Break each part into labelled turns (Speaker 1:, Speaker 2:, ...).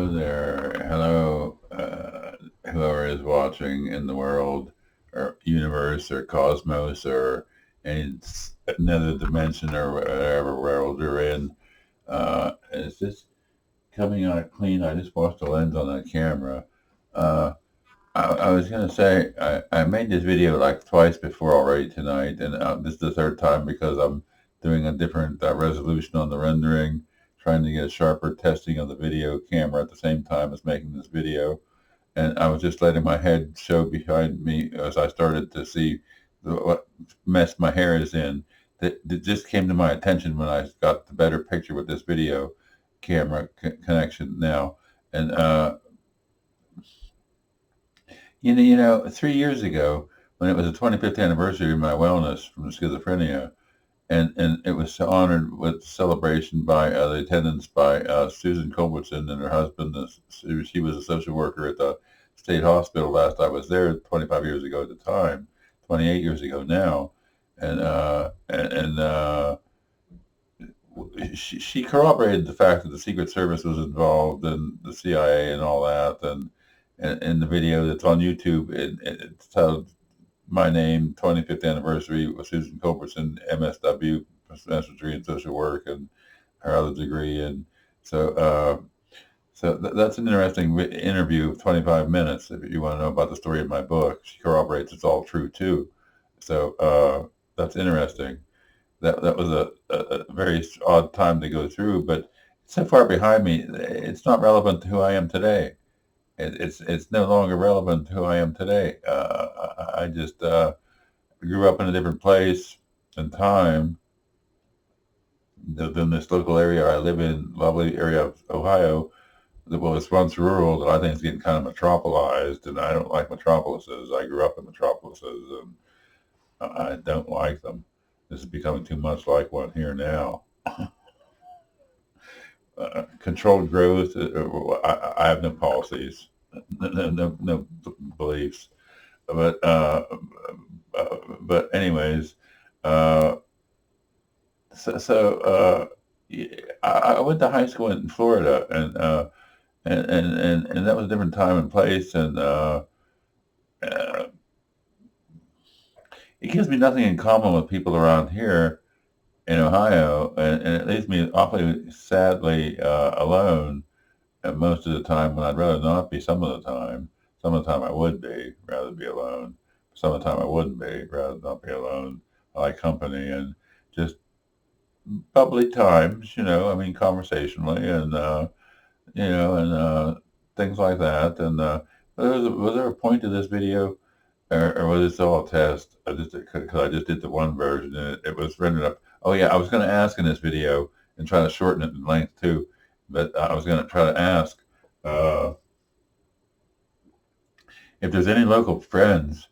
Speaker 1: Hello there. Hello, whoever is watching in the world or universe or cosmos or another dimension or whatever world you're in. Is this coming out clean? I just washed the lens on that camera. Uh, I was going to say, I made this video like twice before already tonight, and this is the third time because I'm doing a different resolution on the rendering, trying to get a sharper testing of the video camera at the same time as making this video. And I was just letting my head show behind me as I started to see what mess my hair is in. That just came to my attention when I got the better picture with this video camera connection now. And 3 years ago, when it was the 25th anniversary of my wellness from schizophrenia, and it was honored with celebration by the attendance by Susan Culbertson and her husband. She was a social worker at the state hospital last I was there 25 years ago at the time, 28 years ago now, and she corroborated the fact that the Secret Service was involved and the CIA and all that, and in the video that's on YouTube, it's titled my name, 25th anniversary with Susan Culbertson, MSW, master's degree in social work, and her other degree. And so that's an interesting interview of 25 minutes. If you want to know about the story of my book, she corroborates it's all true too. So that's interesting. That was a very odd time to go through, but so far behind me, it's not relevant to who I am today. It's no longer relevant to who I am today. I just grew up in a different place and time than this local area I live in, lovely area of Ohio, that was once rural, that I think is getting kind of metropolized, and I don't like metropolises. I grew up in metropolises, and I don't like them. This is becoming too much like one here now. Controlled growth. I have no policies, no beliefs, but anyways, yeah, I went to high school in Florida, and that was a different time and place, and uh, it gives me nothing in common with people around here in Ohio, and it leaves me awfully sadly alone. And most of the time, when I'd rather not be, some of the time I would be, rather be alone. Some of the time I wouldn't be, rather not be alone. I like company and just bubbly times, I mean, conversationally, and things like that. And was there a point to this video, or was this all a test? Because I just did the one version, and it was rendered up. Oh yeah, I was going to ask in this video and try to shorten it in length too, but I was going to try to ask if there's any local friends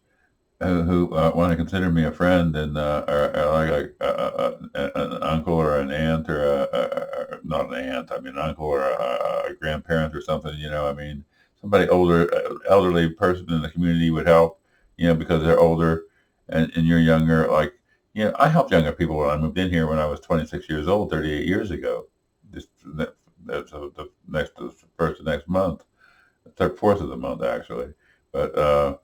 Speaker 1: who want to consider me a friend, and or like an uncle or an aunt, or not an aunt, I mean an uncle or a grandparent or something. I mean, somebody older, elderly person in the community would help, because they're older, and you're younger. Like, I helped younger people when I moved in here when I was 26 years old, 38 years ago. Just that's the first of next month, fourth of the month actually, but.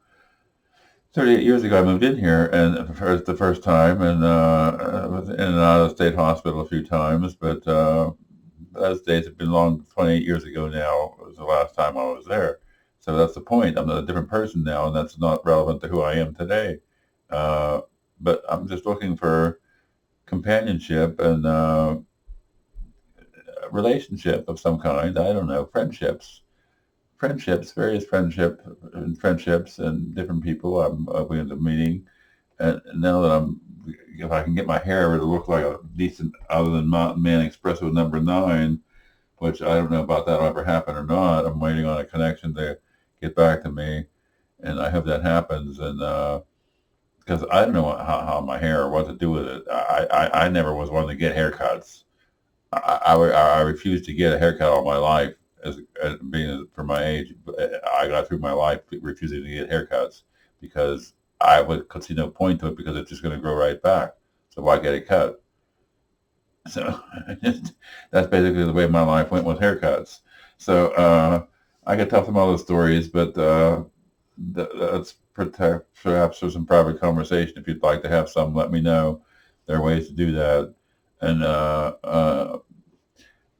Speaker 1: 38 years ago, I moved in here, and for the first time, and I was in and out of the state hospital a few times, but those days have been long. 28 years ago now was the last time I was there. So that's the point. I'm a different person now, and that's not relevant to who I am today. But I'm just looking for companionship and relationship of some kind. I don't know, various friendships and different people I'm going to meeting. And now that if I can get my hair to look like a decent, other than Mountain Man Espresso #9, which I don't know about that will ever happen or not. I'm waiting on a connection to get back to me, and I hope that happens. And because I don't know how my hair or what to do with it. I never was one to get haircuts. I refused to get a haircut all my life. As being for my age, I got through my life refusing to get haircuts because could see no point to it, because it's just going to grow right back. So why get it cut? So that's basically the way my life went with haircuts. So I could tell some other stories, but that's perhaps for some private conversation. If you'd like to have some, let me know. There are ways to do that. And so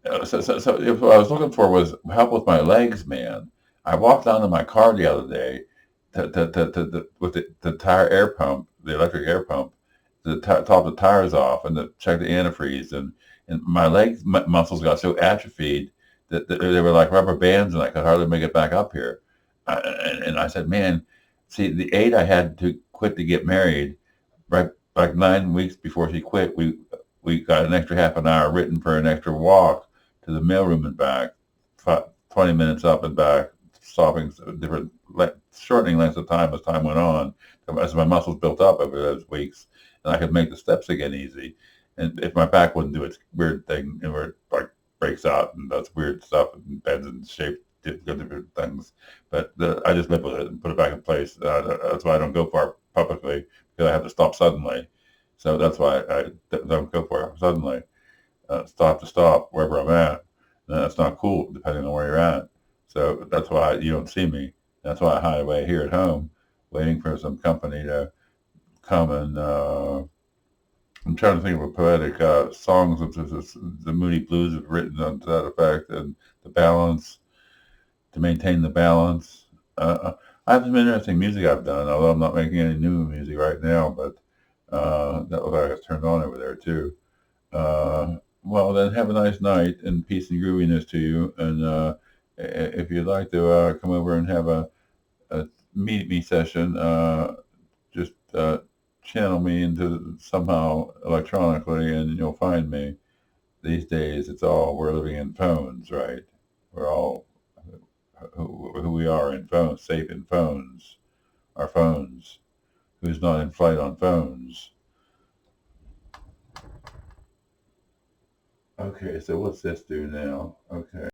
Speaker 1: what I was looking for was help with my legs, man. I walked down to my car the other day with the tire air pump, the electric air pump, top the tires off and to check the antifreeze. And my legs muscles got so atrophied that they were like rubber bands and I could hardly make it back up here. And I said, man, see, the aide I had to quit to get married, right, like 9 weeks before she quit, we got an extra half an hour written for an extra walk to the mailroom and back, 20 minutes up and back, stopping different, shortening lengths of time as time went on, as my muscles built up over those weeks, and I could make the steps again easy. And if my back wouldn't do its weird thing, and where it like breaks out and does weird stuff and bends and shapes different things, but I just live with it and put it back in place. That's why I don't go far publicly because I have to stop suddenly. So that's why I don't go for it suddenly. Stop to stop wherever I'm at. And that's not cool depending on where you're at. So that's why you don't see me. That's why I hide away here at home, waiting for some company to come and. I'm trying to think of a poetic songs that the Moody Blues have written on to that effect, and the balance to maintain the balance. I have some interesting music I've done, although I'm not making any new music right now. But that was I was turned on over there too. Well, then have a nice night and peace and grooviness to you. And if you'd like to come over and have a meet me session, just channel me into somehow electronically, and you'll find me. These days, we're living in phones, right? We're all who we are in phones, safe in phones, our phones. Who's not in flight on phones? Okay, so what's this do now? Okay.